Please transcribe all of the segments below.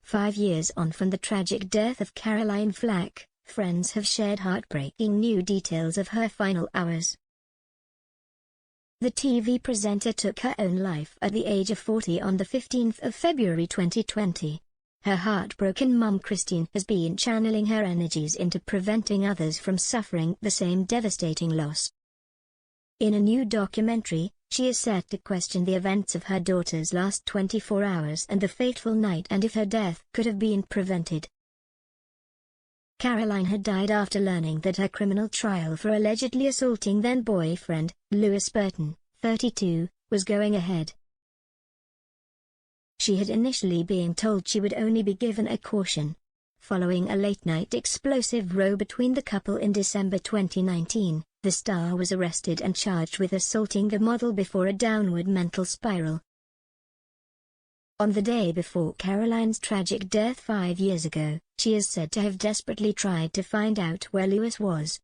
5 years on from the tragic death of Caroline Flack, friends have shared heartbreaking new details of her final hours. The TV presenter took her own life at the age of 40 on the 15th of February 2020. Her heartbroken mum Christine has been channeling her energies into preventing others from suffering the same devastating loss. In a new documentary, she is set to question the events of her daughter's last 24 hours and the fateful night and if her death could have been prevented. Caroline had died after learning that her criminal trial for allegedly assaulting then-boyfriend, Lewis Burton, 32, was going ahead. She had initially been told she would only be given a caution. Following a late-night explosive row between the couple in December 2019, the star was arrested and charged with assaulting the model before a downward mental spiral. On the day before Caroline's tragic death 5 years ago, she is said to have desperately tried to find out where Lewis was.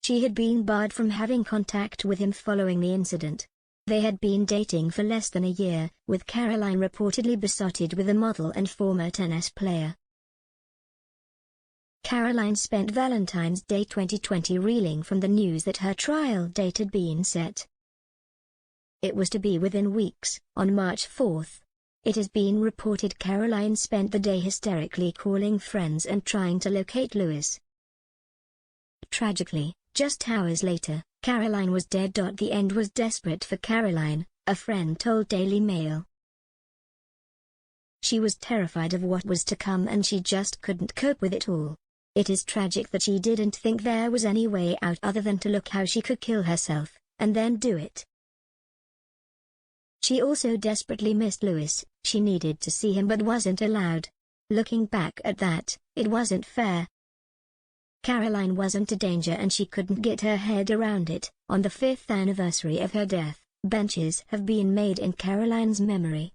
She had been barred from having contact with him following the incident. They had been dating for less than a year, with Caroline reportedly besotted with a model and former tennis player. Caroline spent Valentine's Day 2020 reeling from the news that her trial date had been set. It was to be within weeks, on March 4. It has been reported Caroline spent the day hysterically calling friends and trying to locate Lewis. Tragically, just hours later, Caroline was dead. The end was desperate for Caroline, a friend told Daily Mail. She was terrified of what was to come and she just couldn't cope with it all. It is tragic that she didn't think there was any way out other than to look how she could kill herself, and then do it. She also desperately missed Lewis. She needed to see him but wasn't allowed. Looking back at that, it wasn't fair. Caroline wasn't a danger and she couldn't get her head around it. On the 5th anniversary of her death, benches have been made in Caroline's memory.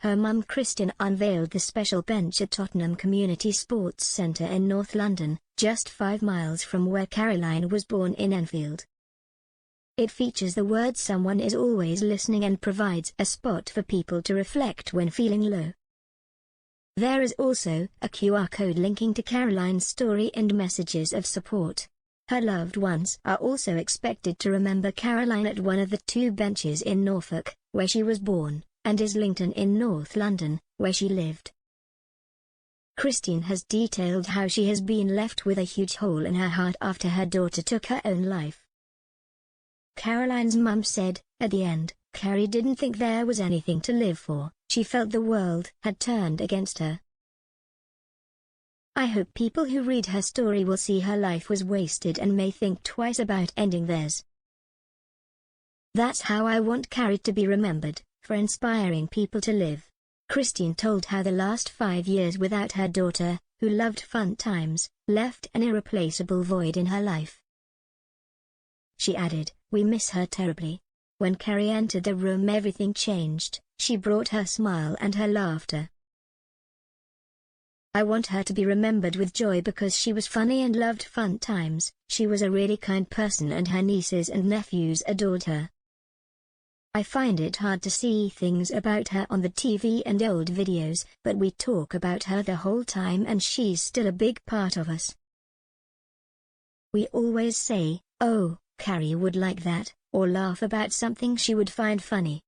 Her mum Christine unveiled the special bench at Tottenham Community Sports Centre in North London, just 5 miles from where Caroline was born in Enfield. It features the words "Someone is always listening" and provides a spot for people to reflect when feeling low. There is also a QR code linking to Caroline's story and messages of support. Her loved ones are also expected to remember Caroline at one of the 2 benches in Norfolk, where she was born, and Islington in North London, where she lived. Christine has detailed how she has been left with a huge hole in her heart after her daughter took her own life. Caroline's mum said, "At the end, Carrie didn't think there was anything to live for. She felt the world had turned against her. I hope people who read her story will see her life was wasted and may think twice about ending theirs. That's how I want Carrie to be remembered, for inspiring people to live." Christine told how the last 5 years without her daughter, who loved fun times, left an irreplaceable void in her life. She added, "We miss her terribly. When Carrie entered the room everything changed. She brought her smile and her laughter. I want her to be remembered with joy because she was funny and loved fun times. She was a really kind person and her nieces and nephews adored her. I find it hard to see things about her on the TV and old videos, but we talk about her the whole time and she's still a big part of us. We always say, 'Oh, Carrie would like that,' or laugh about something she would find funny.